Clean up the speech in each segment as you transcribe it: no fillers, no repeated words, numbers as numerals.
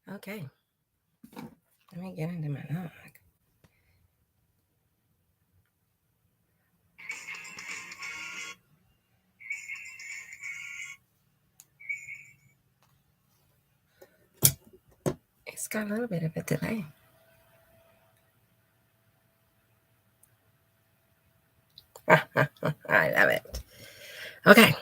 Okay, let me get into my log. It's got a little bit of a delay. I love it. Okay.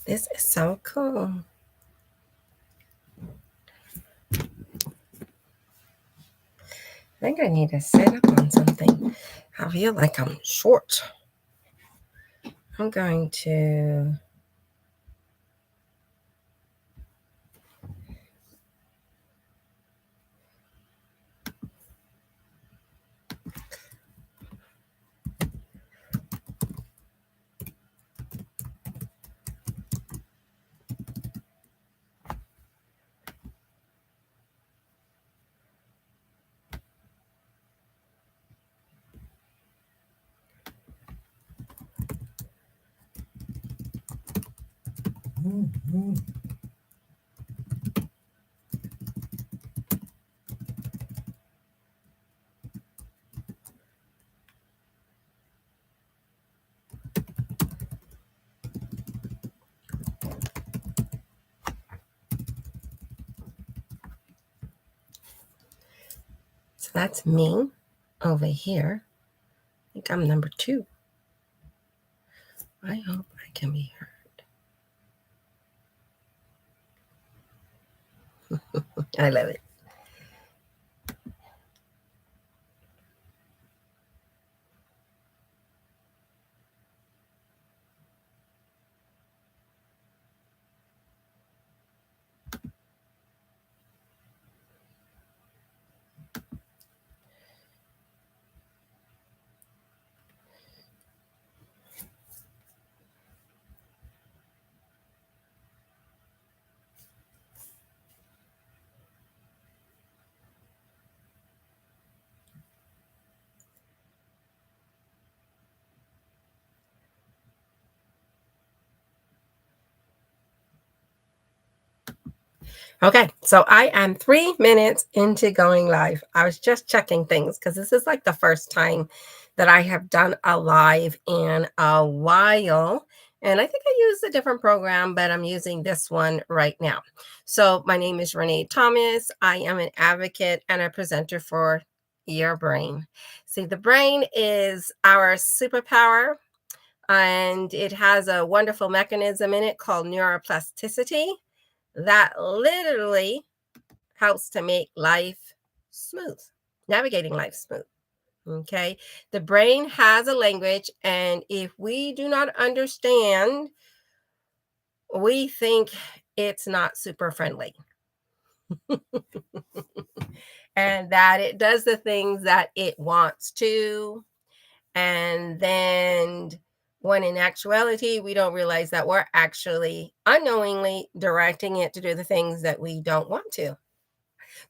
This is so cool. I think I need to sit up on something. I feel like I'm short. I'm going to. So that's me over here. I think I'm number 2. I hope I can be heard. I love it. Okay, so I am 3 minutes into going live. I was just checking things because this is like the first time that I have done a live in a while. And I think I used a different program, but I'm using this one right now. So my name is Renee Thomas. I am an advocate and a presenter for your brain. See, the brain is our superpower, and it has a wonderful mechanism in it called neuroplasticity that literally helps to make life smooth, navigating life smooth. Okay. The brain has a language, and if we do not understand, we think it's not super friendly. And that it does the things that it wants to. And then when in actuality, we don't realize that we're actually unknowingly directing it to do the things that we don't want to.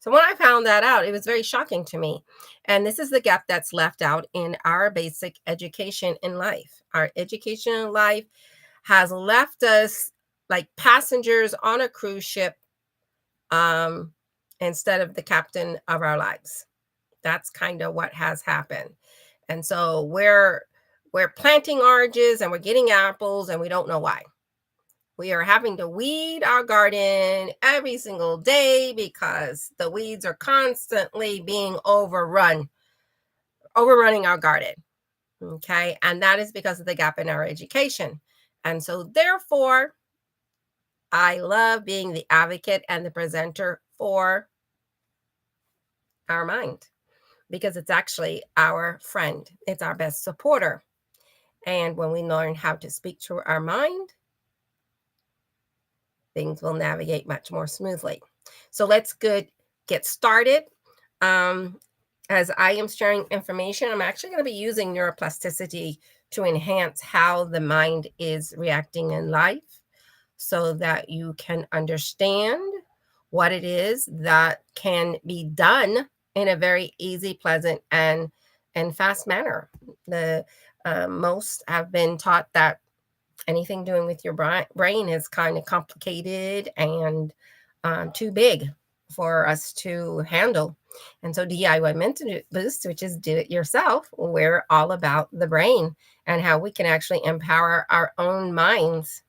So when I found that out, it was very shocking to me. And this is the gap that's left out in our basic education in life. Our education in life has left us like passengers on a cruise ship, um, instead of the captain of our lives. That's kind of what has happened. And so we're planting oranges and we're getting apples and we don't know why. We are having to weed our garden every single day because the weeds are constantly being overrunning our garden. Okay. And that is because of the gap in our education. And so, therefore, I love being the advocate and the presenter for our mind because it's actually our friend, it's our best supporter. And when we learn how to speak to our mind, things will navigate much more smoothly. So let's get started. Um, as I am sharing information, I'm actually going to be using neuroplasticity to enhance how the mind is reacting in life so that you can understand what it is that can be done in a very easy, pleasant, and fast manner. The most have been taught that anything doing with your brain is kind of complicated and too big for us to handle. And so DIY Mental Boost, which is do it yourself, we're all about the brain and how we can actually empower our own minds.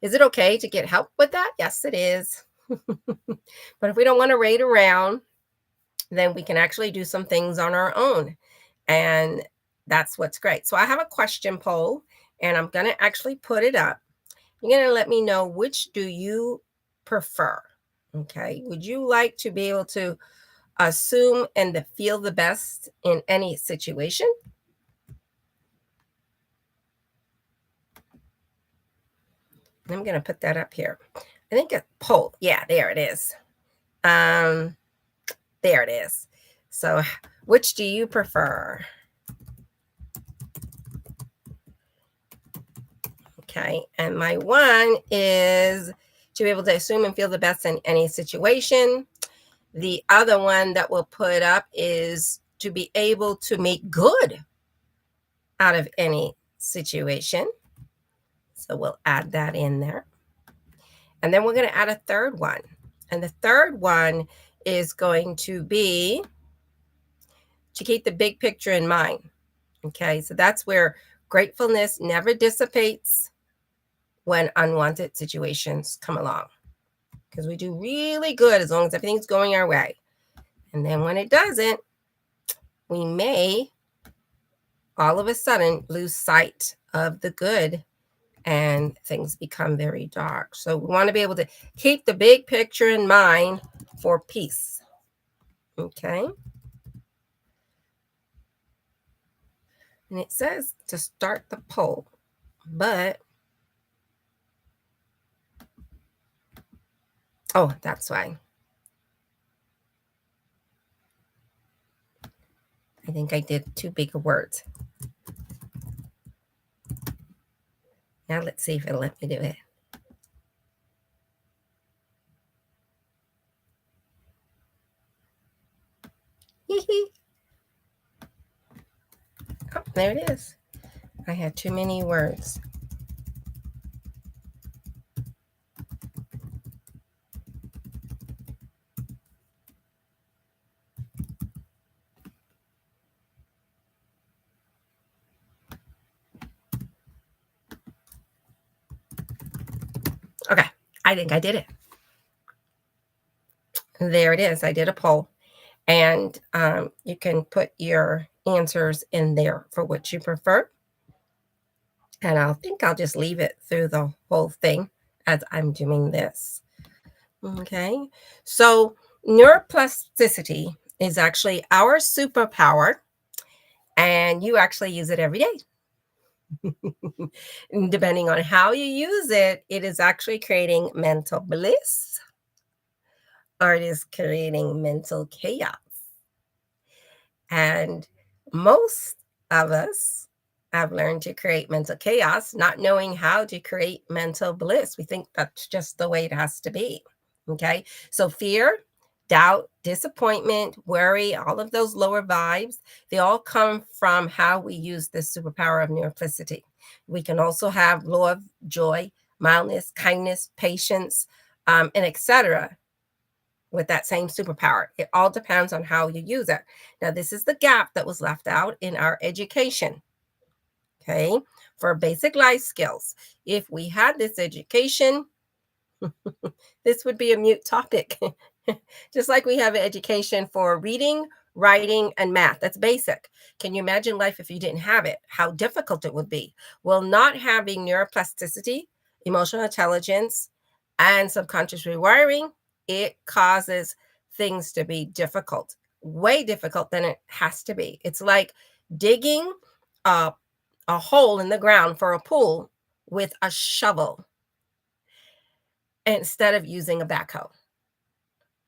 Is it okay to get help with that? Yes, it is. But if we don't want to wait around, then we can actually do some things on our own. And that's what's great. So I have a question poll and I'm going to actually put it up. You're going to let me know, which do you prefer? Okay. Would you like to be able to assume and to feel the best in any situation? I'm going to put that up here. I think a poll. Yeah, there it is. Um, there it is. So, which do you prefer? Okay. And my one is to be able to assume and feel the best in any situation. The other one that we'll put up is to be able to make good out of any situation. So we'll add that in there. And then we're going to add a third one. And the third one is going to be to keep the big picture in mind. Okay. So that's where gratefulness never dissipates when unwanted situations come along, because we do really good as long as everything's going our way. And then when it doesn't, we may all of a sudden lose sight of the good and things become very dark. So we want to be able to keep the big picture in mind for peace. Okay. And it says to start the poll, but oh, that's why. I think I did too big of words. Now let's see if it'll let me do it. Oh, there it is. I had too many words. Okay, I think I did it. There it is. I did a poll. And you can put your answers in there for what you prefer. And I'll just leave it through the whole thing as I'm doing this. Okay. So neuroplasticity is actually our superpower, and you actually use it every day. And depending on how you use it, it is actually creating mental bliss or it is creating mental chaos. And most of us have learned to create mental chaos, not knowing how to create mental bliss. We think that's just the way it has to be. Okay. So fear, doubt, disappointment, worry, all of those lower vibes, they all come from how we use this superpower of neuroplasticity. We can also have love, joy, mildness, kindness, patience, and etc with that same superpower. It all depends on how you use it. Now, this is the gap that was left out in our education, okay, for basic life skills. If we had this education, this would be a mute topic. Just like we have an education for reading, writing, and math. That's basic. Can you imagine life if you didn't have it? How difficult it would be. Well, not having neuroplasticity, emotional intelligence, and subconscious rewiring, it causes things to be difficult, way difficult than it has to be. It's like digging a, a hole in the ground for a pool with a shovel. instead of using a backhoe.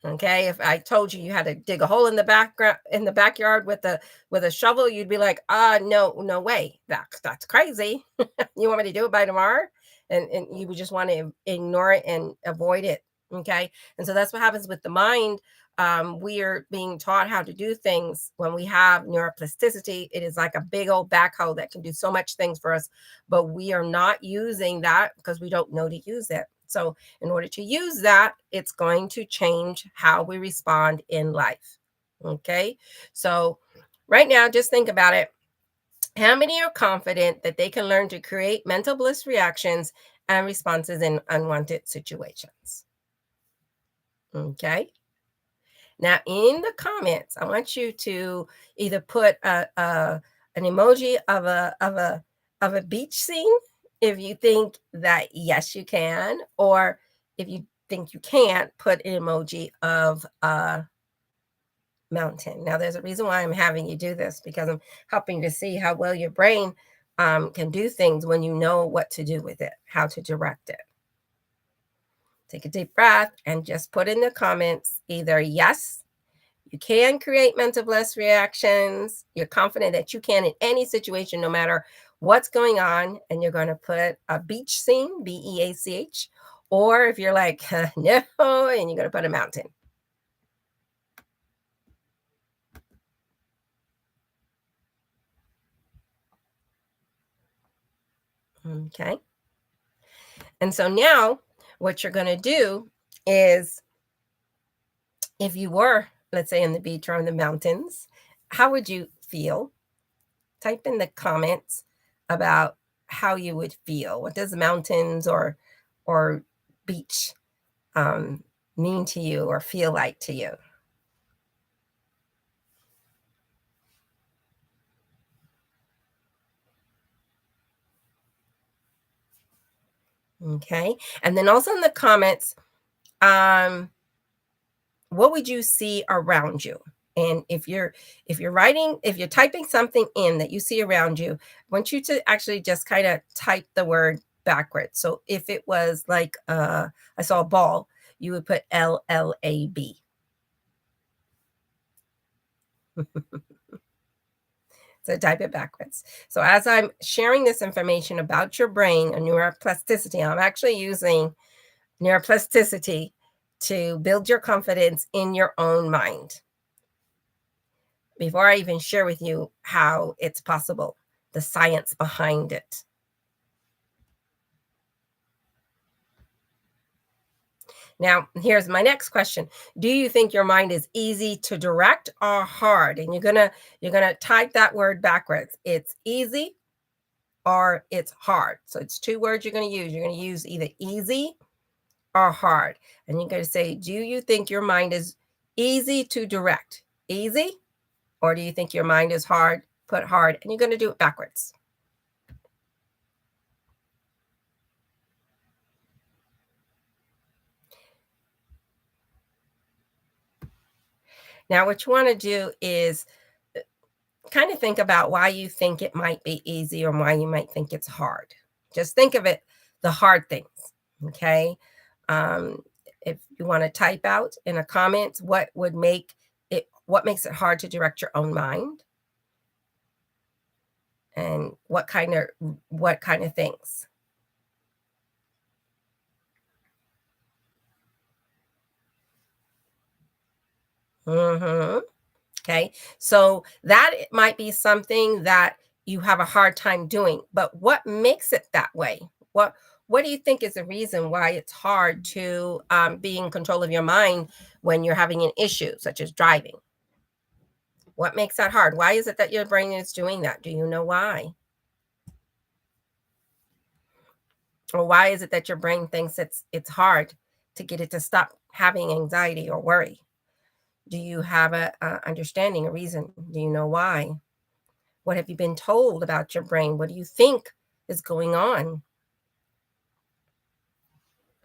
Okay, if I told you you had to dig a hole in the background in the backyard with a shovel, you'd be like, no, no way. That's crazy. You want me to do it by tomorrow?" And you would just want to ignore it and avoid it. Okay. And so that's what happens with the mind. We are being taught how to do things when we have neuroplasticity. It is like a big old backhoe that can do so much things for us, but we are not using that because we don't know to use it. So in order to use that, it's going to change how we respond in life. Okay. So, right now, just think about it. How many are confident that they can learn to create mental bliss reactions and responses in unwanted situations? Okay. Now, in the comments, I want you to either put an emoji of a beach scene if you think that yes you can, or if you think you can't, put an emoji of a mountain. Now, there's a reason why I'm having you do this because I'm helping to see how well your brain can do things when you know what to do with it, how to direct it. Take a deep breath and just put in the comments either yes, you can create mental bliss reactions. You're confident that you can in any situation, no matter what's going on. And you're going to put a beach scene, BEACH. Or if you're like, no, and you're going to put a mountain. Okay. And so now what you're going to do is if you were, let's say, in the beach or in the mountains, how would you feel? Type in the comments about how you would feel. What does mountains or beach um, mean to you or feel like to you? Okay. And then also in the comments, um, what would you see around you? And if you're typing something in that you see around you, I want you to actually just kind of type the word backwards. So if it was like I saw a ball, you would put LLAB. So type it backwards. So as I'm sharing this information about your brain and neuroplasticity, I'm actually using neuroplasticity to build your confidence in your own mind before I even share with you how it's possible, the science behind it. Now, here's my next question. Do you think your mind is easy to direct or hard? And you're going to type that word backwards. It's easy or it's hard. So it's two words you're going to use. You're going to use either easy or hard. And you're going to say, do you think your mind is easy to direct? Easy? Or do you think your mind is hard? Put hard. And you're going to do it backwards. Now, what you want to do is kind of think about why you think it might be easy or why you might think it's hard. Just think of it, the hard things. Okay. Um, if you want to type out in a comment what makes it hard to direct your own mind and what kind of things. Hmm. Okay. So that it might be something that you have a hard time doing, but what makes it that way? What do you think is the reason why it's hard to be in control of your mind when you're having an issue, such as driving? What makes that hard? Why is it that your brain is doing that? Do you know why? Or why is it that your brain thinks it's hard to get it to stop having anxiety or worry? Do you have a understanding, a reason? Do you know why? What have you been told about your brain? What do you think is going on?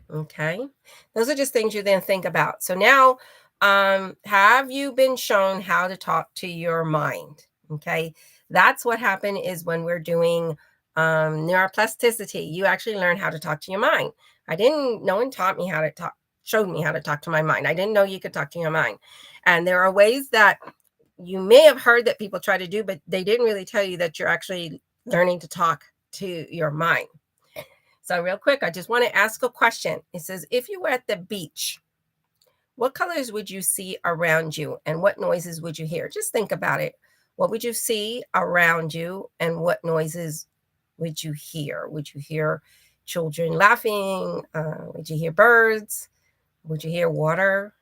Okay. Those are just things you then think about. So now, have you been shown how to talk to your mind? Okay. That's what happened is when we're doing neuroplasticity, you actually learn how to talk to your mind. No one taught me how to talk, showed me how to talk to my mind. I didn't know you could talk to your mind. And there are ways that you may have heard that people try to do, but they didn't really tell you that you're actually learning to talk to your mind. So, real quick, I just want to ask a question. It says, if you were at the beach, what colors would you see around you and what noises would you hear? Just think about it. What would you see around you and what noises would you hear? Would you hear children laughing? Would you hear birds? Would you hear water?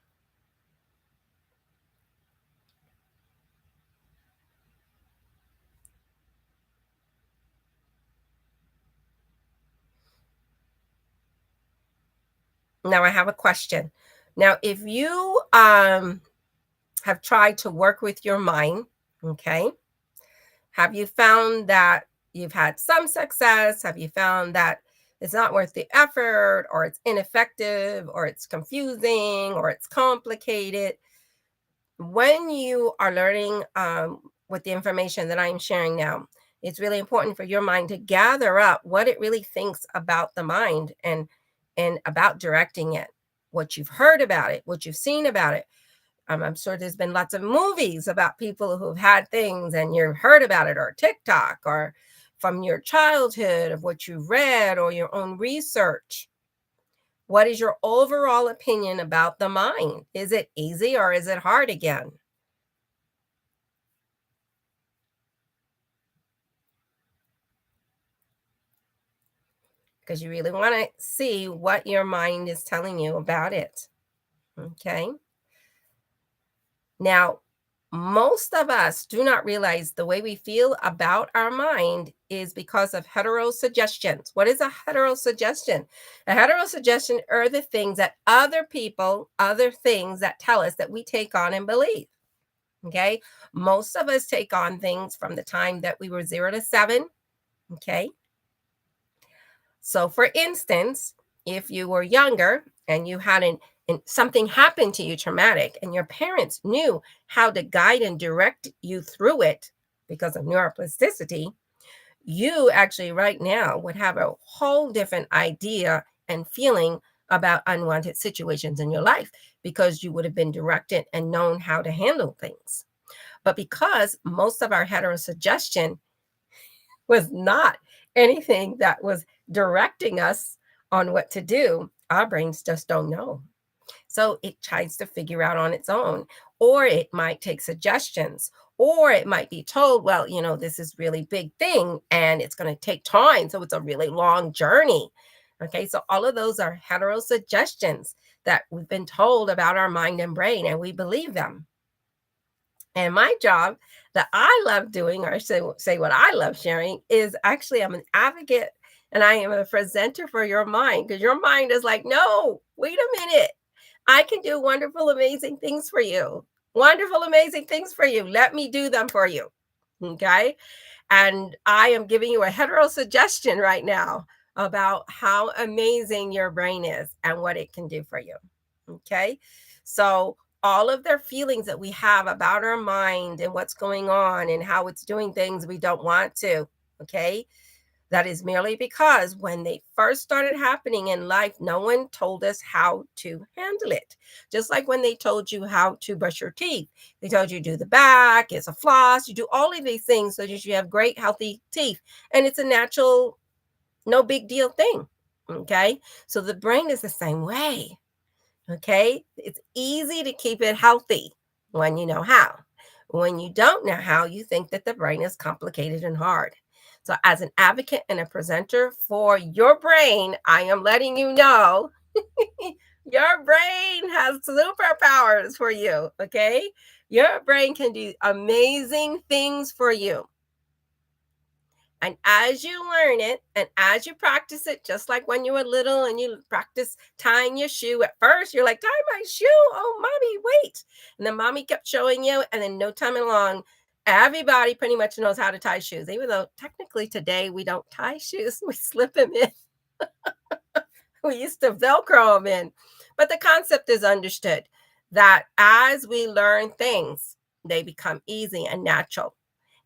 Now, I have a question. Now, if you have tried to work with your mind, okay, have you found that you've had some success? Have you found that it's not worth the effort, or it's ineffective, or it's confusing, or it's complicated? When you are learning with the information that I'm sharing now, it's really important for your mind to gather up what it really thinks about the mind and about directing it, what you've heard about it, what you've seen about it. I'm sure there's been lots of movies about people who've had things and you've heard about it, or TikTok, or from your childhood of what you've read or your own research. What is your overall opinion about the mind? Is it easy or is it hard again? Because you really want to see what your mind is telling you about it. Okay. Now, most of us do not realize the way we feel about our mind is because of heterosuggestions. What is a heterosuggestion? A heterosuggestion are the things that other people, other things that tell us that we take on and believe. Okay. Most of us take on things from the time that we were 0 to 7. Okay. So, for instance, if you were younger and you had and something happened to you traumatic, and your parents knew how to guide and direct you through it because of neuroplasticity, you actually right now would have a whole different idea and feeling about unwanted situations in your life, because you would have been directed and known how to handle things. But because most of our heterosuggestion was not anything that was directing us on what to do, our brains just don't know. So it tries to figure out on its own, or it might take suggestions, or it might be told, well, this is really big thing and it's going to take time. So it's a really long journey. Okay. So all of those are heterosuggestions that we've been told about our mind and brain, and we believe them. And my job that I love doing, or say what I love sharing, is actually I'm an advocate and I am a presenter for your mind, because your mind is like, no, wait a minute. I can do wonderful, amazing things for you. Wonderful, amazing things for you. Let me do them for you. Okay. And I am giving you a hetero suggestion right now about how amazing your brain is and what it can do for you. Okay. So, all of their feelings that we have about our mind and what's going on and how it's doing things we don't want to. Okay. That is merely because when they first started happening in life, no one told us how to handle it. Just like when they told you how to brush your teeth, they told you do the back, it's a floss, you do all of these things so that you have great, healthy teeth. And it's a natural, no big deal thing. Okay. So the brain is the same way. Okay. It's easy to keep it healthy when you know how. When you don't know how, you think that the brain is complicated and hard. So, as an advocate and a presenter for your brain, I am letting you know your brain has superpowers for you. Okay. Your brain can do amazing things for you. And as you learn it and as you practice it, just like when you were little and you practice tying your shoe, at first you're like, tie my shoe. Oh, mommy, wait. And then mommy kept showing you. And then no time along, everybody pretty much knows how to tie shoes, even though technically today we don't tie shoes, we slip them in. We used to Velcro them in. But the concept is understood that as we learn things, they become easy and natural.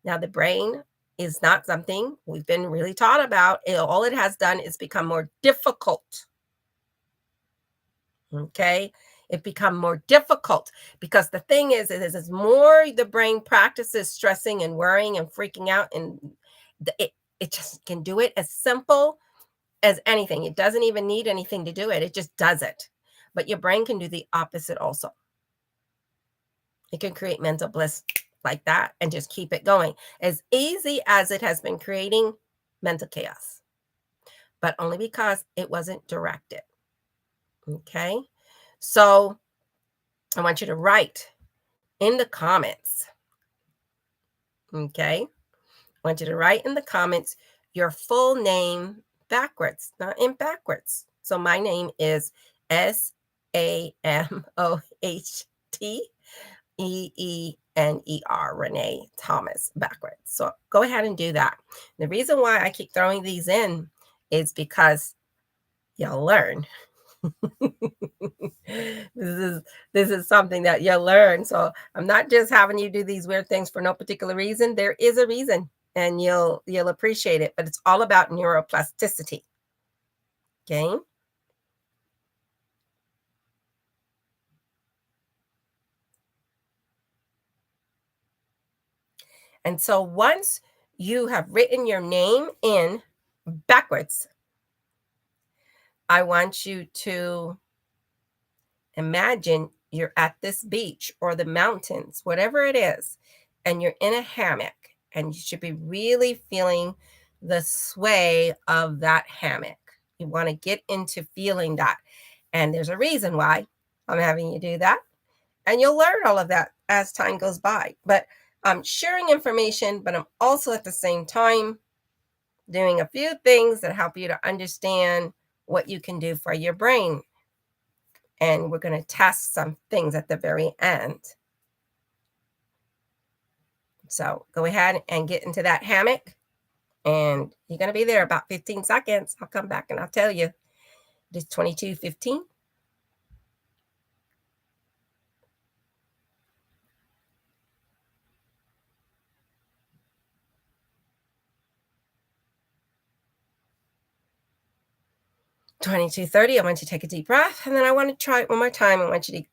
Now, the brain is not something we've been really taught about. All it has done is become more difficult. Okay, it become more difficult because the thing is more the brain practices stressing and worrying and freaking out, and it just can do it as simple as anything. It doesn't even need anything to do it. It just does it. But your brain can do the opposite also. It can create mental bliss like that and just keep it going as easy as it has been creating mental chaos, but only because it wasn't directed. Okay. So I want you to write in the comments. Okay. I want you to write in the comments your full name backwards, not in backwards. So my name is Samohtheener, Renee Thomas, backwards. So go ahead and do that. The reason why I keep throwing these in is because you'll learn. this this is something that you'll learn. So I'm not just having you do these weird things for no particular reason. There is a reason, and you'll appreciate it. But it's all about neuroplasticity. Okay. And so once you have written your name in backwards, I want you to imagine you're at this beach or the mountains, whatever it is, and you're in a hammock, and you should be really feeling the sway of that hammock. You want to get into feeling that. And there's a reason why I'm having you do that. And you'll learn all of that as time goes by. But I'm sharing information, but I'm also at the same time doing a few things that help you to understand what you can do for your brain. And we're going to test some things at the very end. So go ahead and get into that hammock, and you're going to be there about 15 seconds. I'll come back and I'll tell you. It is 22:15. 22:30. I want you to take a deep breath, and then I want to try it one more time. I want you to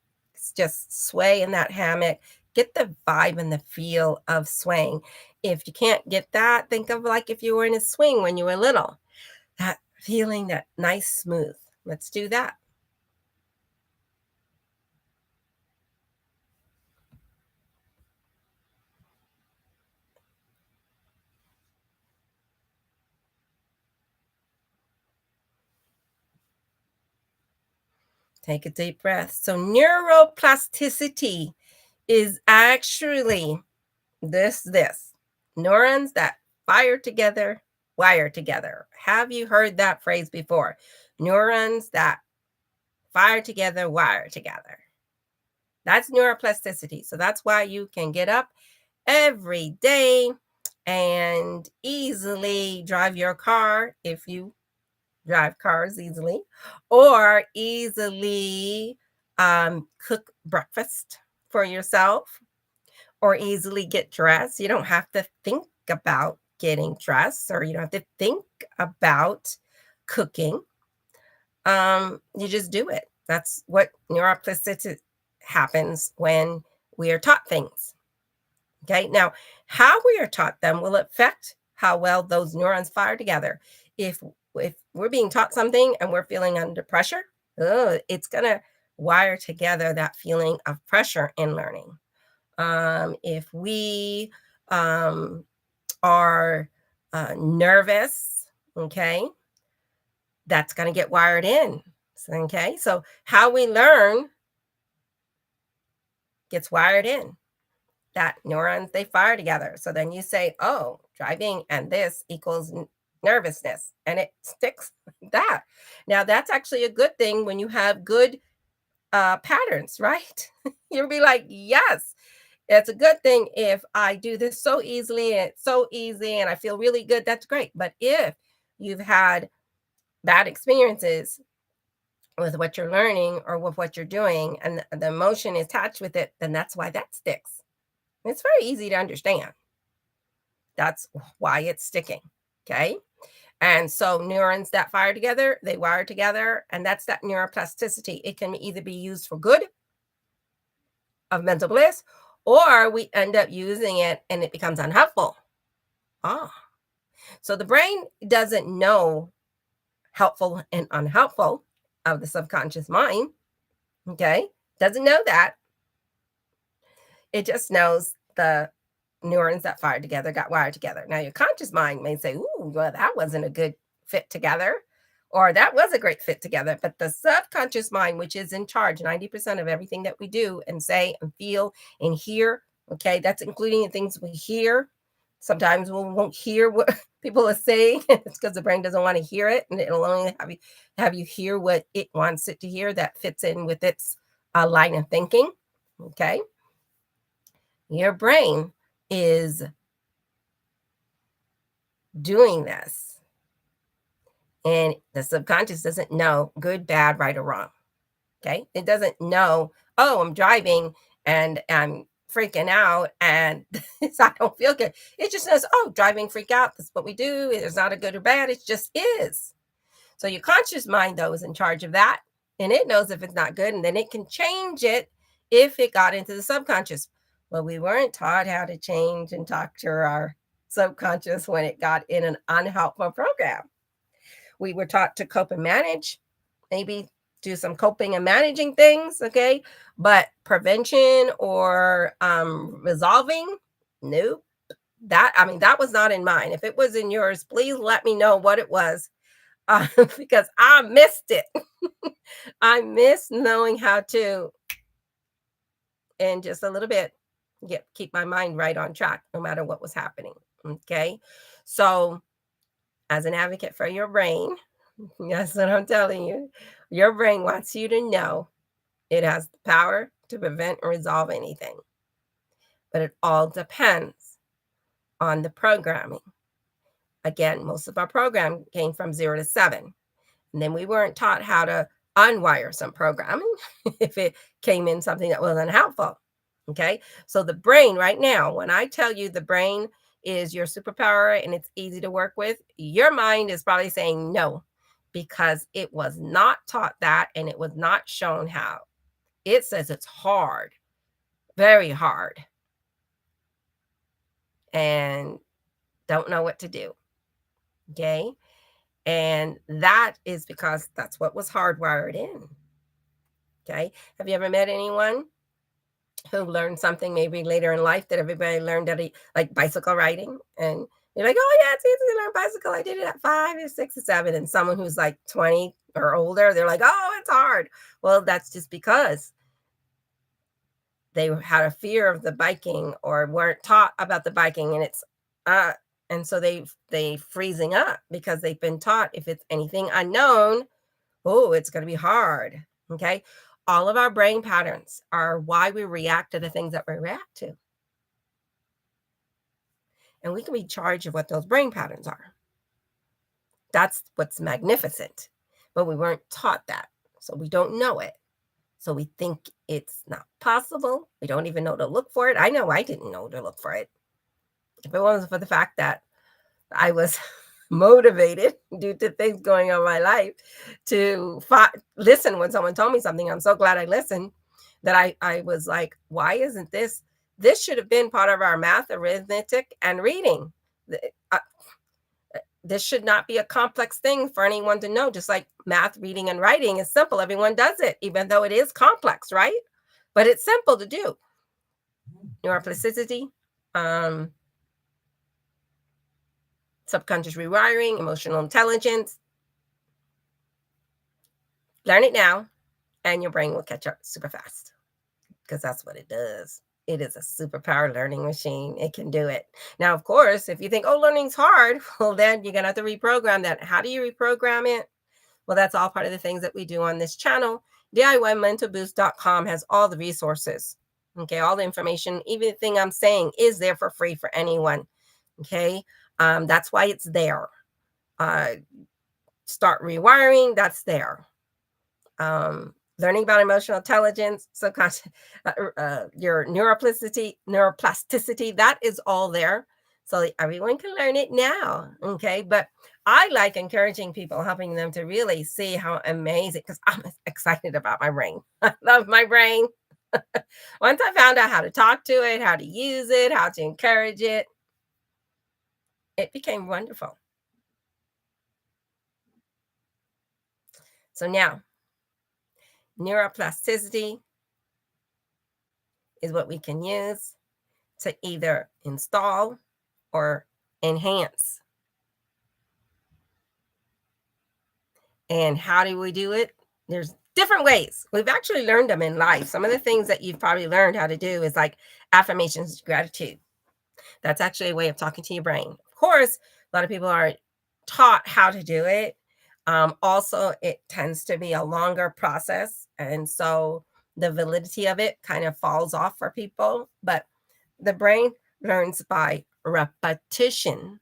just sway in that hammock. Get the vibe and the feel of swaying. If you can't get that, think of like if you were in a swing when you were little. That feeling, that nice smooth. Let's do that. Take a deep breath. So neuroplasticity is actually this neurons that fire together, wire together. Have you heard that phrase before? Neurons that fire together, wire together. That's neuroplasticity. So that's why you can get up every day and easily drive your car if you drive cars easily, or easily cook breakfast for yourself, or easily get dressed. You don't have to think about getting dressed, or you don't have to think about cooking. You just do it. That's what neuroplasticity happens when we are taught things. Okay. Now, how we are taught them will affect how well those neurons fire together. If we're being taught something and we're feeling under pressure, it's gonna wire together that feeling of pressure in learning. If we are nervous, okay, that's gonna get wired in. Okay, so how we learn gets wired in. That neurons, they fire together. So then you say, oh, driving and this equals nervousness, and it sticks like that. Now that's actually a good thing when you have good patterns, right? You'll be like, yes, it's a good thing if I do this so easily and it's so easy and I feel really good, that's great. But if you've had bad experiences with what you're learning or with what you're doing, and the emotion is attached with it, then that's why that sticks. It's very easy to understand. That's why it's sticking. Okay. And so neurons that fire together, they wire together, and that's that neuroplasticity. It can either be used for good of mental bliss, or we end up using it and it becomes unhelpful. Ah, so the brain doesn't know helpful and unhelpful of the subconscious mind. Okay, doesn't know that. It just knows the neurons that fired together got wired together. Now, your conscious mind may say, "Ooh, well, that wasn't a good fit together," or "That was a great fit together." But the subconscious mind, which is in charge 90% of everything that we do and say and feel and hear, okay, that's including the things we hear. Sometimes we won't hear what people are saying. It's because the brain doesn't want to hear it, and it'll only have you hear what it wants it to hear that fits in with its line of thinking. Okay, your brain is doing this, and the subconscious doesn't know good, bad, right, or wrong. Okay, it doesn't know, oh, I'm driving and I'm freaking out and I don't feel good. It just knows, oh, driving, freak out, that's what we do. It's not a good or bad, it just is. So your conscious mind, though, is in charge of that, and it knows if it's not good, and then it can change it if it got into the subconscious. Well, we weren't taught how to change and talk to our subconscious when it got in an unhelpful program. We were taught to cope and manage, maybe do some coping and managing things, okay? But prevention or resolving, nope. That was not in mine. If it was in yours, please let me know what it was, because I missed it. I miss knowing how to, in just a little bit, keep my mind right on track, no matter what was happening. Okay, so as an advocate for your brain, that's what I'm telling you. Your brain wants you to know it has the power to prevent or resolve anything, but it all depends on the programming. Again, most of our program came from 0 to 7. And then we weren't taught how to unwire some programming if it came in something that wasn't helpful. Okay. So the brain, right now, when I tell you the brain is your superpower and it's easy to work with, your mind is probably saying no, because it was not taught that and it was not shown how. It says it's hard, very hard, and don't know what to do. Okay. And that is because that's what was hardwired in. Okay. Have you ever met anyone who learned something maybe later in life that everybody learned at like bicycle riding? And you're like, oh, yeah, it's easy to learn bicycle. I did it at 5 or 6 or 7. And someone who's like 20 or older, they're like, oh, it's hard. Well, that's just because they had a fear of the biking or weren't taught about the biking. And it's, uh, and so they freezing up because they've been taught if it's anything unknown, oh, it's going to be hard. Okay. All of our brain patterns are why we react to the things that we react to. And we can be charged of what those brain patterns are. That's what's magnificent. But we weren't taught that. So we don't know it. So we think it's not possible. We don't even know to look for it. I know I didn't know to look for it. If it wasn't for the fact that I was motivated due to things going on in my life to listen when someone told me something. I'm so glad I listened, that I was like, why isn't this should have been part of our math, arithmetic, and reading. Uh, this should not be a complex thing for anyone to know. Just like math, reading, and writing is simple. Everyone does it, even though it is complex, right? But it's simple to do. Neuroplasticity, um, subconscious rewiring, emotional intelligence. Learn it now, and your brain will catch up super fast, because that's what it does. It is a superpower learning machine. It can do it. Now, of course, if you think, oh, learning's hard, well, then you're going to have to reprogram that. How do you reprogram it? Well, that's all part of the things that we do on this channel. DIYmentalboost.com has all the resources. Okay, all the information, even the thing I'm saying is there for free for anyone. Okay, that's why it's there. Start rewiring, that's there. Learning about emotional intelligence, subconscious, your neuroplasticity, that is all there. So everyone can learn it now. Okay. But I like encouraging people, helping them to really see how amazing, because I'm excited about my brain. I love my brain. Once I found out how to talk to it, how to use it, how to encourage it, it became wonderful. So now, neuroplasticity is what we can use to either install or enhance. And how do we do it? There's different ways. We've actually learned them in life. Some of the things that you've probably learned how to do is like affirmations, gratitude. That's actually a way of talking to your brain. Of course, a lot of people aren't taught how to do it. Also, it tends to be a longer process. And so the validity of it kind of falls off for people. But the brain learns by repetition.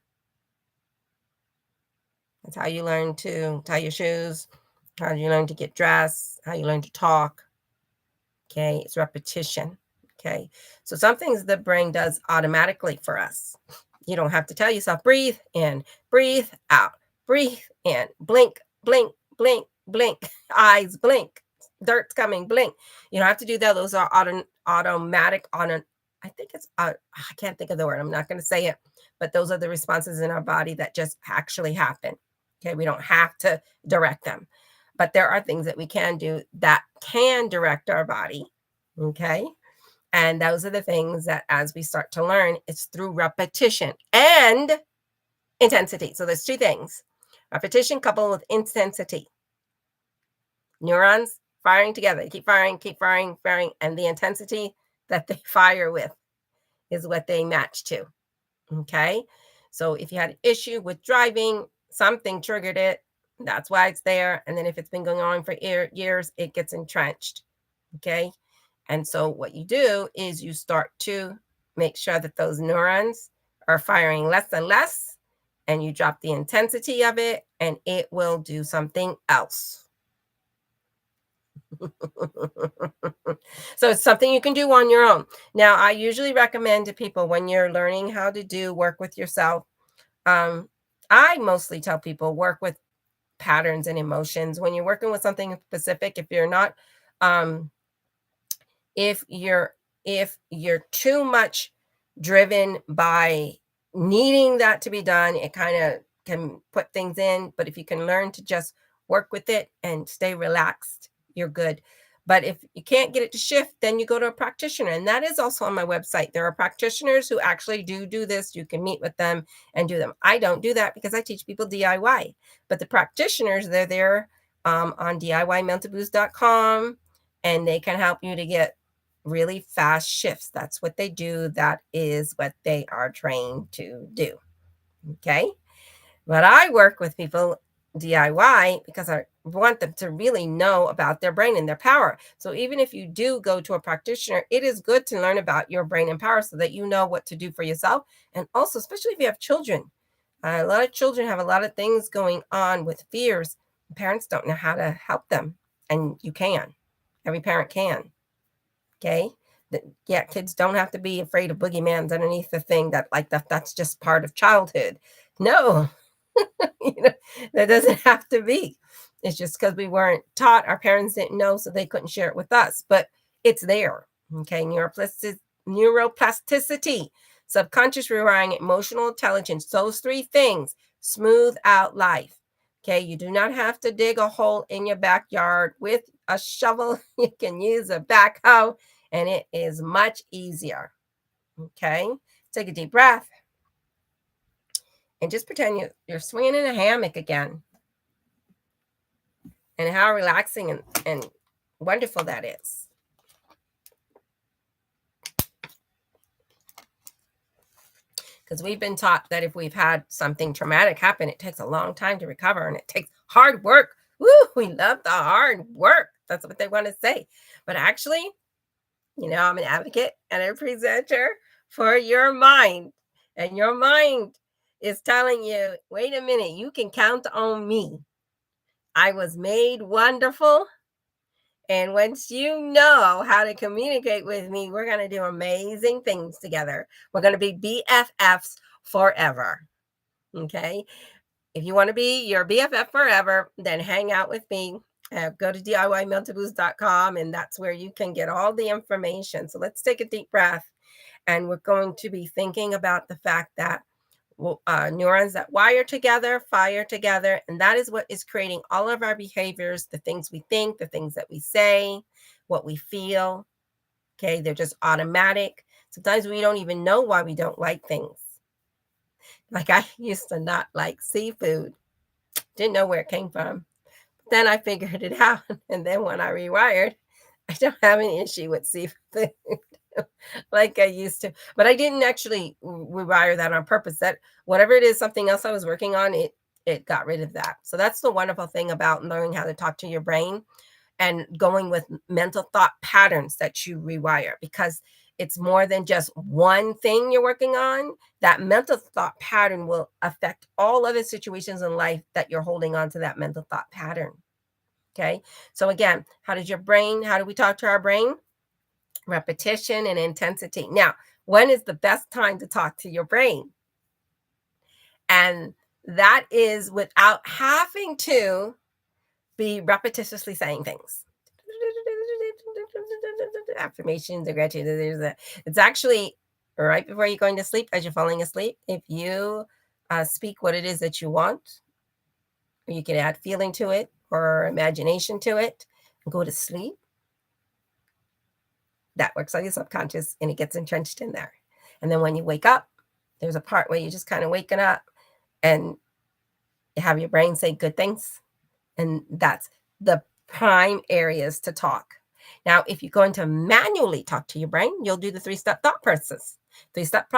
That's how you learn to tie your shoes, how you learn to get dressed, how you learn to talk. Okay, it's repetition. Okay, so some things the brain does automatically for us. You don't have to tell yourself, breathe in, breathe out, breathe in, blink, blink, blink, blink, eyes blink, dirt's coming, blink. You don't have to do that. Those are automatic on an, I think it's, I can't think of the word. I'm not going to say it, but those are the responses in our body that just actually happen. Okay, we don't have to direct them. But there are things that we can do that can direct our body. Okay. And those are the things that as we start to learn, it's through repetition and intensity. So there's two things: repetition coupled with intensity. Neurons firing together, keep firing, firing, and the intensity that they fire with is what they match to. Okay. So if you had an issue with driving, something triggered it. That's why it's there. And then if it's been going on for years, it gets entrenched. Okay. And so what you do is you start to make sure that those neurons are firing less and less, and you drop the intensity of it, and it will do something else. So it's something you can do on your own. Now, I usually recommend to people when you're learning how to do work with yourself, um, I mostly tell people work with patterns and emotions. When you're working with something specific, if you're not, um, if you're if you're too much driven by needing that to be done, it kind of can put things in. But if you can learn to just work with it and stay relaxed, you're good. But if you can't get it to shift, then you go to a practitioner. And that is also on my website. There are practitioners who actually do this. You can meet with them and do them. I don't do that because I teach people DIY. But the practitioners, they're there on DIYmentalboost.com, and they can help you to get really fast shifts. That's what they do. That is what they are trained to do. Okay. But I work with people DIY because I want them to really know about their brain and their power. So even if you do go to a practitioner, it is good to learn about your brain and power so that you know what to do for yourself. And also, especially if you have children, a lot of children have a lot of things going on with fears. Parents don't know how to help them. And you can. Every parent can. Okay. Yeah, kids don't have to be afraid of boogeymans underneath the thing that's just part of childhood. No, you know, that doesn't have to be. It's just because we weren't taught, our parents didn't know, so they couldn't share it with us. But it's there. Okay. Neuroplasticity, subconscious rewiring, emotional intelligence, those three things smooth out life. Okay. You do not have to dig a hole in your backyard with a shovel. You can use a backhoe, and it is much easier. Okay. Take a deep breath and just pretend you're swinging in a hammock again, and how relaxing and wonderful that is. Because we've been taught that if we've had something traumatic happen, it takes a long time to recover and it takes hard work. Woo, we love the hard work. That's what they want to say. But actually, I'm an advocate and a presenter for your mind. And your mind is telling you, wait a minute, you can count on me. I was made wonderful. And once you know how to communicate with me, we're going to do amazing things together. We're going to be BFFs forever. Okay. If you want to be your BFF forever, then hang out with me. Go to DIYmentalboost.com, and that's where you can get all the information. So let's take a deep breath. And we're going to be thinking about the fact that neurons that wire together fire together, and that is what is creating all of our behaviors, the things we think, the things that we say, what we feel. Okay, they're just automatic. Sometimes we don't even know why we don't like things. Like I used to not like seafood, didn't know where it came from. Then I figured it out, and then when I rewired, I don't have any issue with seafood like I used to. But I didn't actually rewire that on purpose. That whatever it is, something else I was working on, it got rid of that. So that's the wonderful thing about learning how to talk to your brain and going with mental thought patterns that you rewire, because it's more than just one thing you're working on. That mental thought pattern will affect all other situations in life that you're holding on to that mental thought pattern. Okay. So again, how do we talk to our brain? Repetition and intensity. Now, when is the best time to talk to your brain? And that is without having to be repetitiously saying things. Affirmations or gratitude. It's actually right before you're going to sleep, as you're falling asleep. If you speak what it is that you want, you can add feeling to it or imagination to it and go to sleep. That works on your subconscious and it gets entrenched in there. And then when you wake up, there's a part where you're just kind of waking up and you have your brain say good things. And that's the prime areas to talk. Now, if you're going to manually talk to your brain, you'll do the three-step thought process. Three-step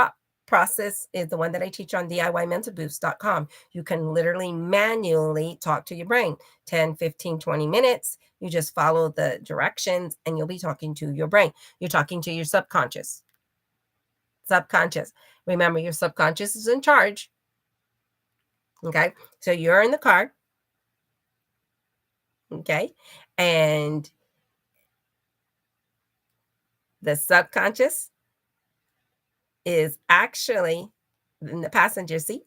process is the one that I teach on DIYmentalboost.com. You can literally manually talk to your brain 10, 15, 20 minutes. You just follow the directions and you'll be talking to your brain. You're talking to your subconscious. Remember, your subconscious is in charge. Okay. So you're in the car. Okay. And the subconscious is actually in the passenger seat.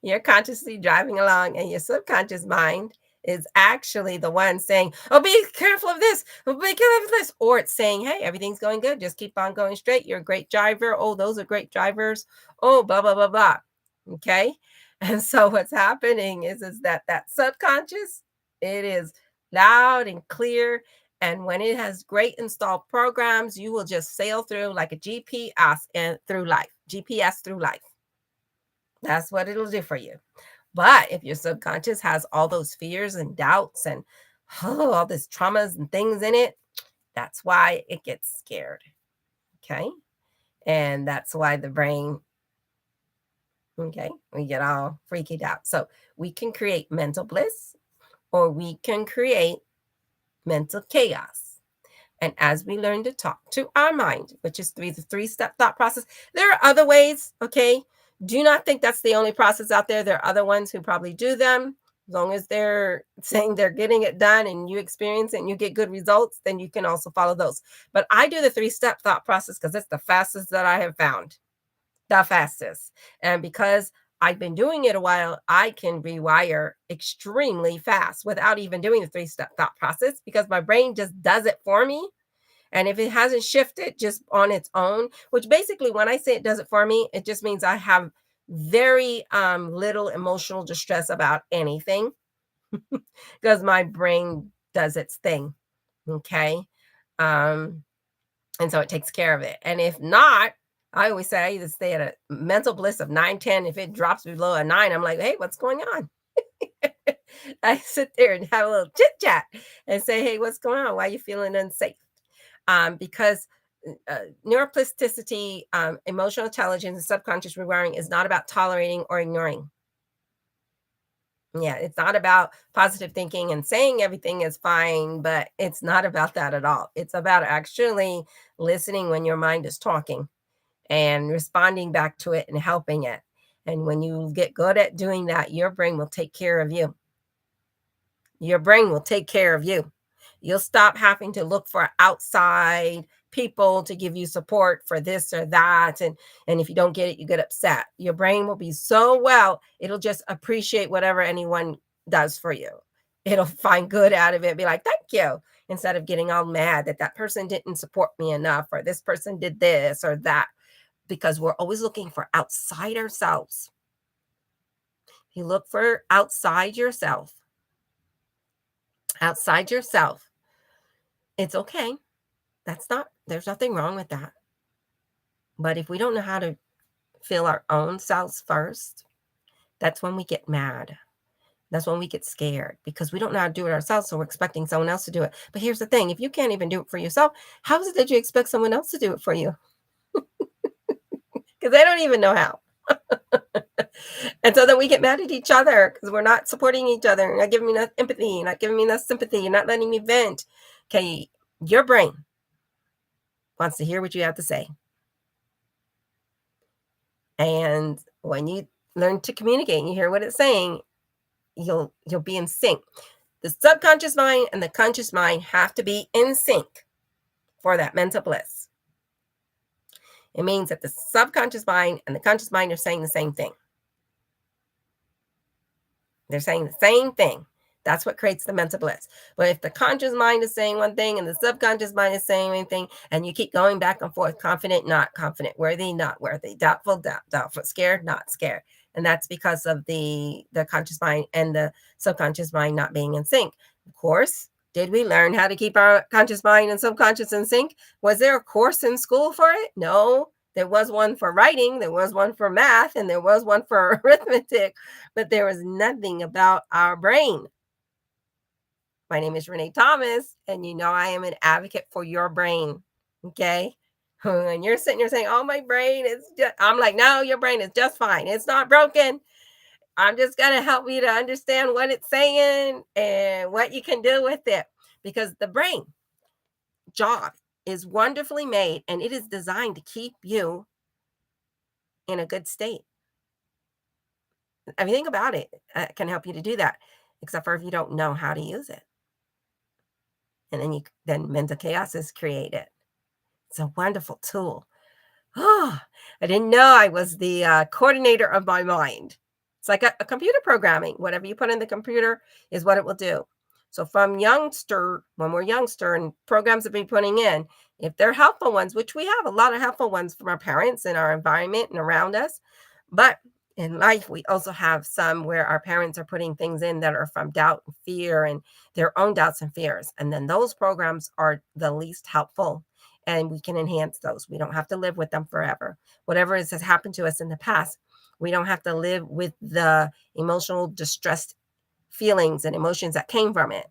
You're consciously driving along, and your subconscious mind is actually the one saying, "Oh, be careful of this. Oh, be careful of this." Or it's saying, "Hey, everything's going good. Just keep on going straight. You're a great driver. Oh, those are great drivers. Oh, blah, blah, blah, blah." Okay. And so what's happening is that subconscious, it is loud and clear. And when it has great installed programs, you will just sail through like a GPS and through life, GPS through life. That's what it'll do for you. But if your subconscious has all those fears and doubts and all this traumas and things in it, that's why it gets scared. Okay. And that's why the brain, okay, we get all freaky out. So we can create mental bliss or we can create mental chaos. And as we learn to talk to our mind, which is the three-step thought process, there are other ways, okay? Do not think that's the only process out there. There are other ones who probably do them. As long as they're saying they're getting it done and you experience it and you get good results, then you can also follow those. But I do the three-step thought process because it's the fastest that I have found. The fastest. And because I've been doing it a while, I can rewire extremely fast without even doing the three-step thought process because my brain just does it for me. And if it hasn't shifted just on its own, which basically when I say it does it for me, it just means I have very little emotional distress about anything because my brain does its thing. Okay. Um, and so it takes care of it. And if not, I always say I either stay at a mental bliss of 9, 10. If it drops below a 9, I'm like, hey, what's going on? I sit there and have a little chit chat and say, hey, what's going on? Why are you feeling unsafe? Because neuroplasticity, emotional intelligence, and subconscious rewiring is not about tolerating or ignoring. Yeah, it's not about positive thinking and saying everything is fine, but it's not about that at all. It's about actually listening when your mind is talking and responding back to it and helping it. And when you get good at doing that, your brain will take care of you. Your brain will take care of you. You'll stop having to look for outside people to give you support for this or that. And if you don't get it, you get upset. Your brain will be so well, it'll just appreciate whatever anyone does for you. It'll find good out of it, be like, thank you, instead of getting all mad that that person didn't support me enough, or this person did this or that, because we're always looking for outside ourselves. You look for outside yourself, it's okay. There's nothing wrong with that. But if we don't know how to feel our own selves first, that's when we get mad. That's when we get scared, because we don't know how to do it ourselves. So we're expecting someone else to do it. But here's the thing: if you can't even do it for yourself, how is it that you expect someone else to do it for you? Because they don't even know how. And so then we get mad at each other because we're not supporting each other, not giving me enough empathy, not giving me enough sympathy, you're not letting me vent. Okay, your brain wants to hear what you have to say. And when you learn to communicate and you hear what it's saying, you'll be in sync. The subconscious mind and the conscious mind have to be in sync for that mental bliss. It means that the subconscious mind and the conscious mind are saying the same thing. They're saying the same thing. That's what creates the mental bliss. But if the conscious mind is saying one thing and the subconscious mind is saying one thing, and you keep going back and forth, confident, not confident, worthy, not worthy, doubtful, doubtful, scared, not scared. And that's because of the conscious mind and the subconscious mind not being in sync. Of course, did we learn how to keep our conscious mind and subconscious in sync? Was there a course in school for it? No. There was one for writing, there was one for math, and there was one for arithmetic, but there was nothing about our brain. My name is Renee Thomas, and you know I am an advocate for your brain, okay? When you're sitting there saying, oh, my brain is just, I'm like, no, your brain is just fine. It's not broken. I'm just going to help you to understand what it's saying and what you can do with it, because the brain job is wonderfully made, and it is designed to keep you in a good state. Everything about it can help you to do that, except for if you don't know how to use it. And then mental chaos is created. It's a wonderful tool. Oh, I didn't know I was the coordinator of my mind. It's like a computer programming. Whatever you put in the computer is what it will do. So from when we're youngster and programs that we're putting in, if they're helpful ones, which we have a lot of helpful ones from our parents and our environment and around us, but in life, we also have some where our parents are putting things in that are from doubt and fear and their own doubts and fears. And then those programs are the least helpful, and we can enhance those. We don't have to live with them forever. Whatever has happened to us in the past, we don't have to live with the emotional distressed feelings and emotions that came from it.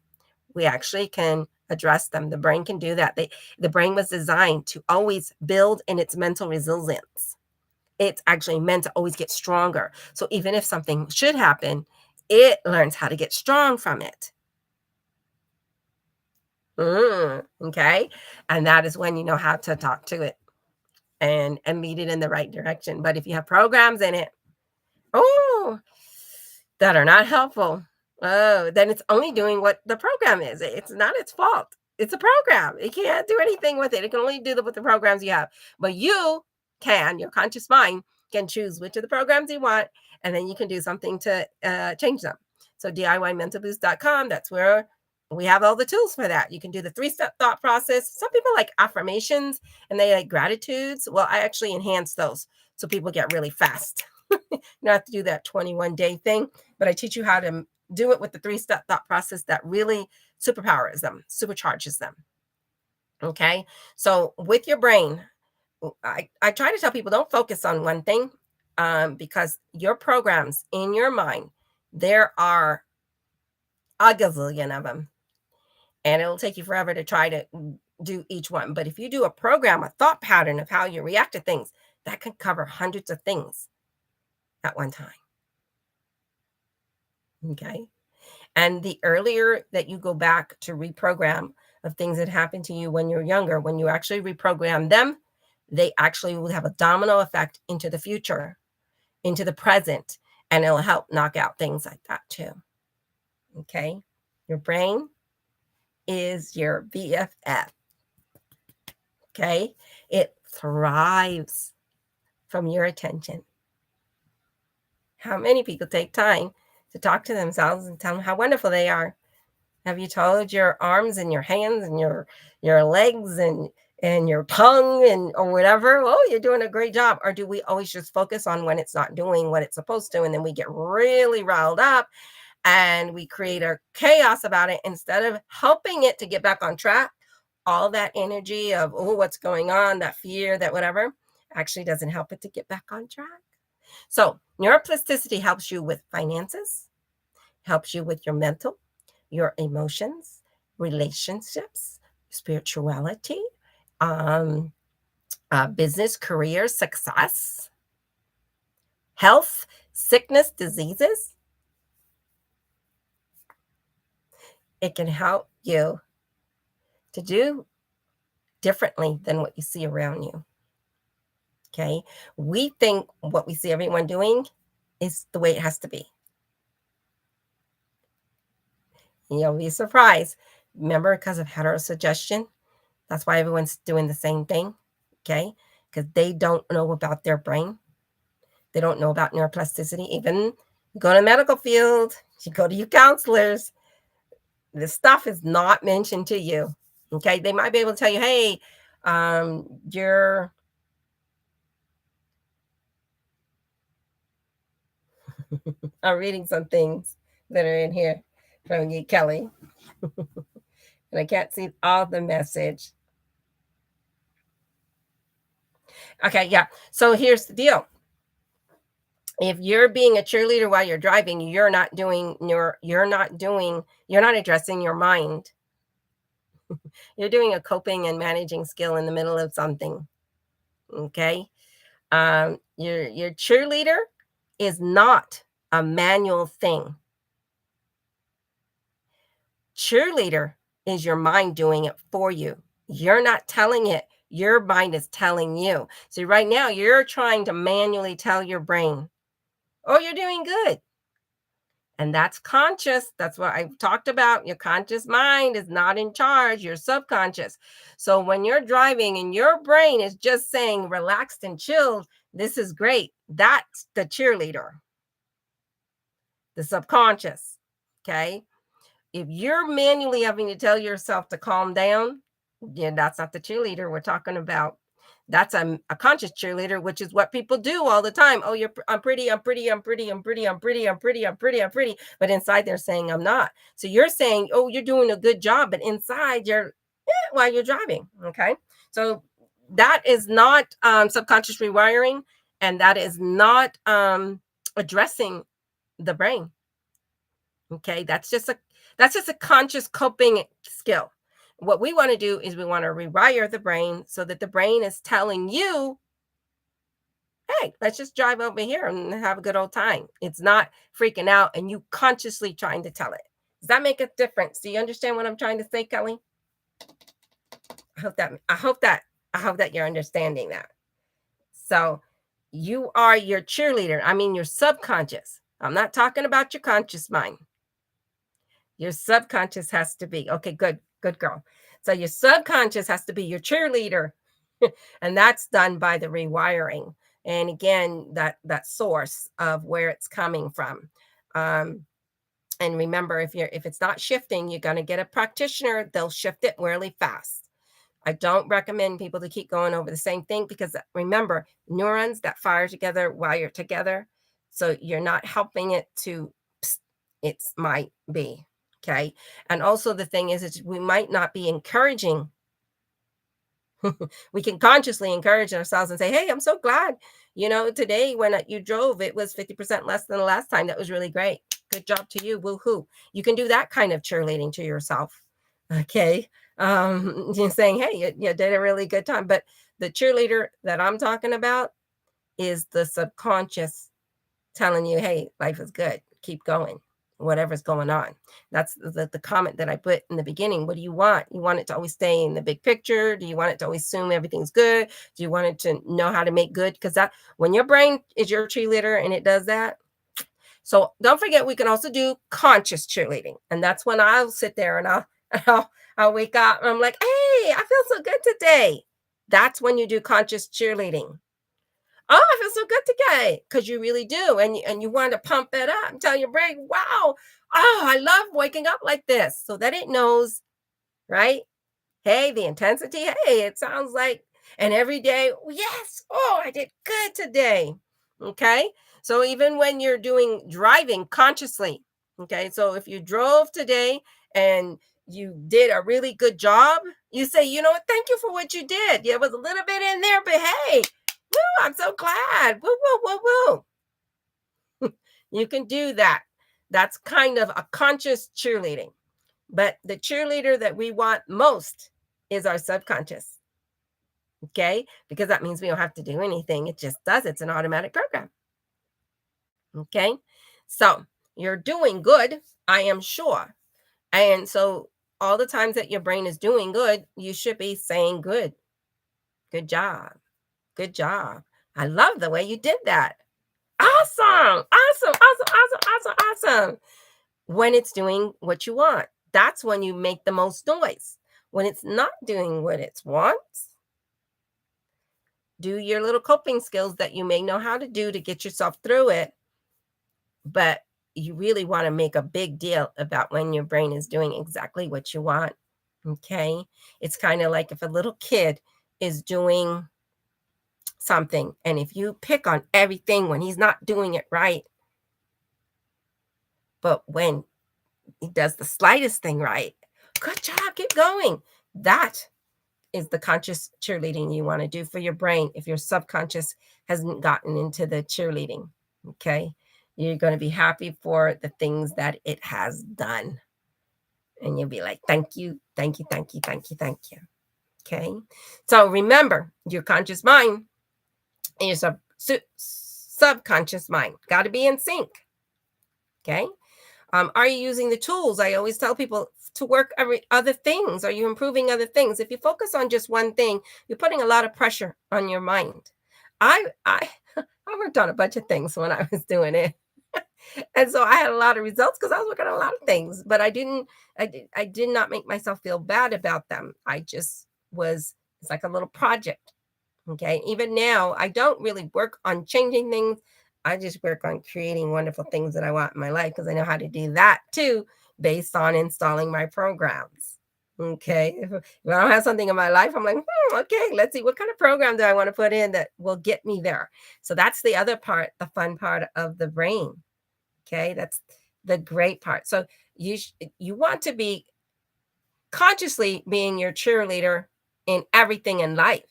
We actually can address them. The brain can do that. The brain was designed to always build in its mental resilience. It's actually meant to always get stronger. So even if something should happen, it learns how to get strong from it. Okay. And that is when you know how to talk to it and lead it in the right direction. But if you have programs in it, oh, that are not helpful, oh, then it's only doing what the program is. It's not its fault. It's a program. It can't do anything with it. It can only do with the programs you have. But your conscious mind can choose which of the programs you want, and then you can do something to change them. So DIYmentalboost.com, that's where we have all the tools for that. You can do the 3-step thought process. Some people like affirmations and they like gratitudes. Well, I actually enhance those so people get really fast. You don't have to do that 21-day thing, but I teach you how to do it with the 3-step thought process that really supercharges them. Okay. So with your brain, I try to tell people don't focus on one thing, because your programs in your mind, there are a gazillion of them, and it'll take you forever to try to do each one. But if you do a program, a thought pattern of how you react to things, that can cover hundreds of things at one time. Okay. And the earlier that you go back to reprogram of things that happened to you when you're younger, when you actually reprogram them, they actually will have a domino effect into the future, into the present, and it'll help knock out things like that too. Okay. Your brain is your BFF. Okay. It thrives from your attention. How many people take time to talk to themselves and tell them how wonderful they are? Have you told your arms and your hands and your legs and your tongue and or whatever, oh, you're doing a great job? Or do we always just focus on when it's not doing what it's supposed to, and then we get really riled up and we create a chaos about it instead of helping it to get back on track? All that energy of, oh, what's going on, that fear, that whatever, actually doesn't help it to get back on track. So neuroplasticity helps you with finances, helps you with your mental, your emotions, relationships, spirituality, um, business, career, success, health, sickness, diseases. It can help you to do differently than what you see around you. Okay. We think what we see everyone doing is the way it has to be. You'll be surprised. Remember, because of heterosuggestion, that's why everyone's doing the same thing. Okay. Because they don't know about their brain. They don't know about neuroplasticity. Even you go to the medical field, you go to your counselors, this stuff is not mentioned to you. Okay. They might be able to tell you, hey, you're I'm reading some things that are in here from you, Kelly, and I can't see all the message. Okay, yeah. So here's the deal. If you're being a cheerleader while you're driving, you're not addressing your mind. You're doing a coping and managing skill in the middle of something. Okay. Your cheerleader is not a manual thing. Cheerleader is your mind doing it for you. You're not telling it. Your mind is telling you. So right now you're trying to manually tell your brain, "Oh, you're doing good." And that's conscious. That's what I talked about. Your conscious mind is not in charge, your subconscious. So when you're driving and your brain is just saying relaxed and chilled, this is great. That's the cheerleader, the subconscious. Okay. If you're manually having to tell yourself to calm down, yeah, that's not the cheerleader we're talking about. That's a conscious cheerleader, which is what people do all the time. Oh, I'm pretty, I'm pretty, I'm pretty, I'm pretty, I'm pretty, I'm pretty, I'm pretty, I'm pretty. But inside they're saying I'm not. So you're saying, oh, you're doing a good job, but inside you're while you're driving. Okay. So that is not subconscious rewiring, and that is not addressing the brain. Okay, that's just a conscious coping skill. What we want to do is we want to rewire the brain so that the brain is telling you, hey, let's just drive over here and have a good old time. It's not freaking out and you consciously trying to tell it. Does that make a difference? Do you understand what I'm trying to say, Kelly? I hope that you're understanding that. So you are your cheerleader. I mean your subconscious. I'm not talking about your conscious mind. Your subconscious has to be okay, good, good girl. So your subconscious has to be your cheerleader, and that's done by the rewiring. And again, that source of where it's coming from. Um, and remember, if it's not shifting, you're going to get a practitioner. They'll shift it really fast. I don't recommend people to keep going over the same thing because remember, neurons that fire together while you're together. So you're not helping it to, it might be. Okay. And also the thing is we might not be encouraging. We can consciously encourage ourselves and say, hey, I'm so glad, today when you drove, it was 50% less than the last time. That was really great. Good job to you. Woohoo. You can do that kind of cheerleading to yourself. Okay. You're saying, hey, you did a really good time. But the cheerleader that I'm talking about is the subconscious telling you, hey, life is good. Keep going, whatever's going on. That's the comment that I put in the beginning. What do you want? You want it to always stay in the big picture? Do you want it to always assume everything's good? Do you want it to know how to make good? Because that when your brain is your cheerleader and it does that. So don't forget, we can also do conscious cheerleading. And that's when I'll sit there and I'll wake up and I'm like, hey, I feel so good today. That's when you do conscious cheerleading. Oh, I feel so good today because you really do, and you want to pump that up and tell your brain, "Wow, oh, I love waking up like this," so that it knows, right? Hey, the intensity, hey, it sounds like, and every day, "Oh, yes, oh, I did good today." Okay. So even when you're doing driving consciously, okay. So if you drove today and you did a really good job, you say, you know what, thank you for what you did. Yeah, it was a little bit in there, but hey, woo, I'm so glad. Woo, woo, woo, woo. You can do that. That's kind of a conscious cheerleading. But the cheerleader that we want most is our subconscious. Okay. Because that means we don't have to do anything. It just does. It's an automatic program. Okay. So you're doing good, I am sure. And so all the times that your brain is doing good, you should be saying good. Good job. Good job. I love the way you did that. Awesome. Awesome. Awesome. Awesome. Awesome. Awesome. When it's doing what you want, that's when you make the most noise. When it's not doing what it wants, do your little coping skills that you may know how to do to get yourself through it. But you really want to make a big deal about when your brain is doing exactly what you want. Okay. It's kind of like if a little kid is doing something, and if you pick on everything when he's not doing it right, but when he does the slightest thing right, good job, keep going. That is the conscious cheerleading you want to do for your brain if your subconscious hasn't gotten into the cheerleading. Okay. You're going to be happy for the things that it has done. And you'll be like, thank you, thank you, thank you, thank you, thank you. Okay. So remember your conscious mind and your subconscious mind got to be in sync. Okay. Are you using the tools? I always tell people to work every other things. Are you improving other things? If you focus on just one thing, you're putting a lot of pressure on your mind. I I worked on a bunch of things when I was doing it. And so I had a lot of results because I was working on a lot of things, but I did not make myself feel bad about them. I just was it's like a little project. Okay. Even now, I don't really work on changing things. I just work on creating wonderful things that I want in my life because I know how to do that too, based on installing my programs. Okay. If I don't have something in my life, I'm like, okay, let's see what kind of program do I want to put in that will get me there. So that's the other part, the fun part of the brain. Okay. That's the great part. So you want to be consciously being your cheerleader in everything in life.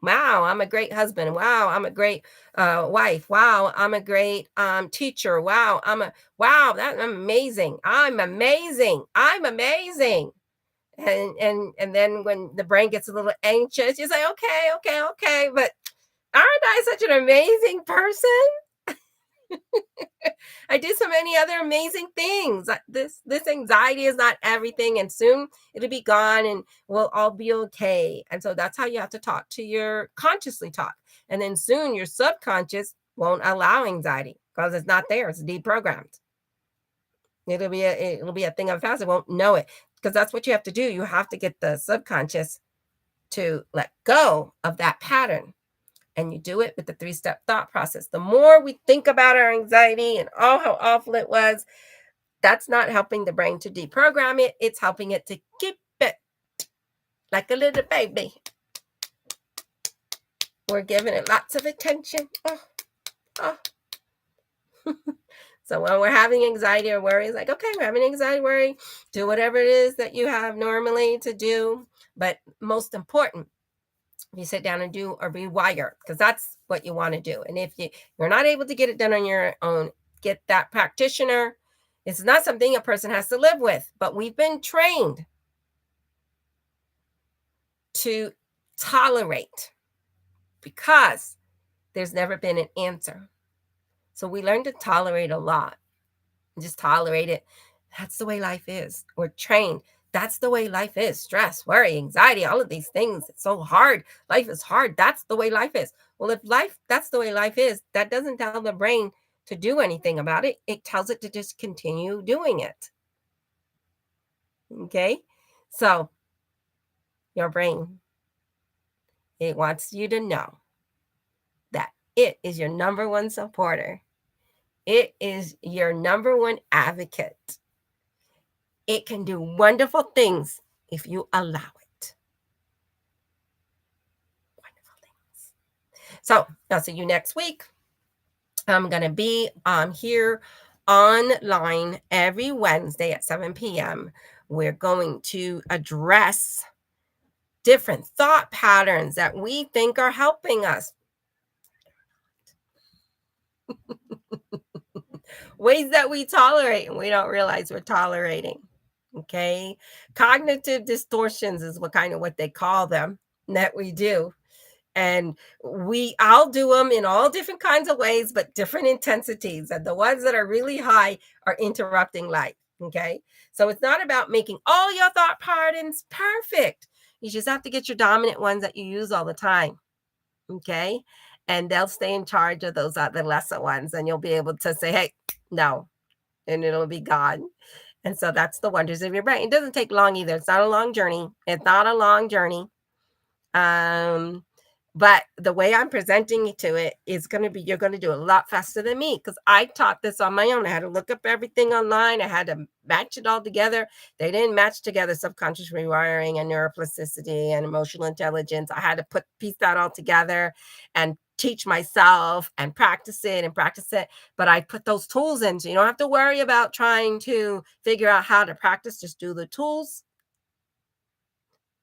Wow, I'm a great husband. Wow, I'm a great wife. Wow, I'm a great teacher. Wow, that's amazing. I'm amazing. I'm amazing. And then when the brain gets a little anxious, you say, okay, okay, okay, but aren't I such an amazing person? I do so many other amazing things. This anxiety is not everything, and soon it'll be gone, and we'll all be okay. And so that's how you have to talk to your consciously talk, and then soon your subconscious won't allow anxiety because it's not there. It's deprogrammed. It'll be a thing of the past. It won't know it because that's what you have to do. You have to get the subconscious to let go of that pattern, and you do it with the three-step thought process. The more we think about our anxiety and oh, how awful it was, that's not helping the brain to deprogram it. It's helping it to keep it like a little baby. We're giving it lots of attention. Oh, oh. So when we're having anxiety or worry, it's like, okay, we're having anxiety, worry, do whatever it is that you have normally to do. But most important, you sit down and do a rewire because that's what you want to do. And if you're not able to get it done on your own, get that practitioner. It's not something a person has to live with, but we've been trained to tolerate because there's never been an answer. So we learn to tolerate a lot, just tolerate it. That's the way life is. We're trained. That's the way life is. Stress, worry, anxiety, all of these things. It's so hard. Life is hard. That's the way life is. Well, if that's the way life is, that doesn't tell the brain to do anything about it. It tells it to just continue doing it. Okay. So your brain It wants you to know that it is your number one supporter. It is your number one advocate. It can do wonderful things if you allow it. Wonderful things. So I'll see you next week. I'm going to be here online every Wednesday at 7 p.m. We're going to address different thought patterns that we think are helping us, ways that we tolerate and we don't realize we're tolerating. Okay. Cognitive distortions is what they call them that we do. And I'll do them in all different kinds of ways, but different intensities. And the ones that are really high are interrupting life. Okay. So it's not about making all your thought patterns perfect. You just have to get your dominant ones that you use all the time. Okay. And they'll stay in charge of those other lesser ones. And you'll be able to say, hey, no, and it'll be gone. And so that's the wonders of your brain. It doesn't take long either. It's not a long journey. It's not a long journey. Um, but the way I'm presenting to it is going to be, you're going to do a lot faster than me because I taught this on my own. I had to look up everything online. I had to match it all together. They didn't match together subconscious rewiring and neuroplasticity and emotional intelligence. I had to piece that all together and teach myself and practice it and practice it. But I put those tools in, so you don't have to worry about trying to figure out how to practice. Just do the tools.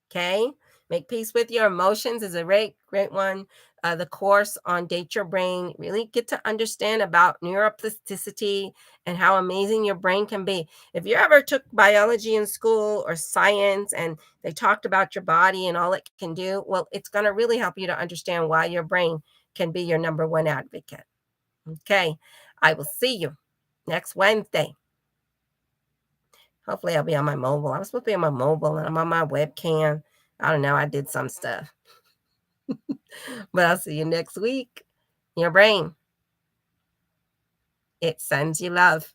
Okay. Make peace with your emotions is a great one. The course on Date Your Brain, really get to understand about neuroplasticity and how amazing your brain can be. If you ever took biology in school or science and they talked about your body and all it can do, well, it's going to really help you to understand why your brain can be your number one advocate. Okay. I will see you next Wednesday. Hopefully, I'll be on my mobile. I was supposed to be on my mobile and I'm on my webcam. I don't know. I did some stuff. But I'll see you next week. Your brain, it sends you love.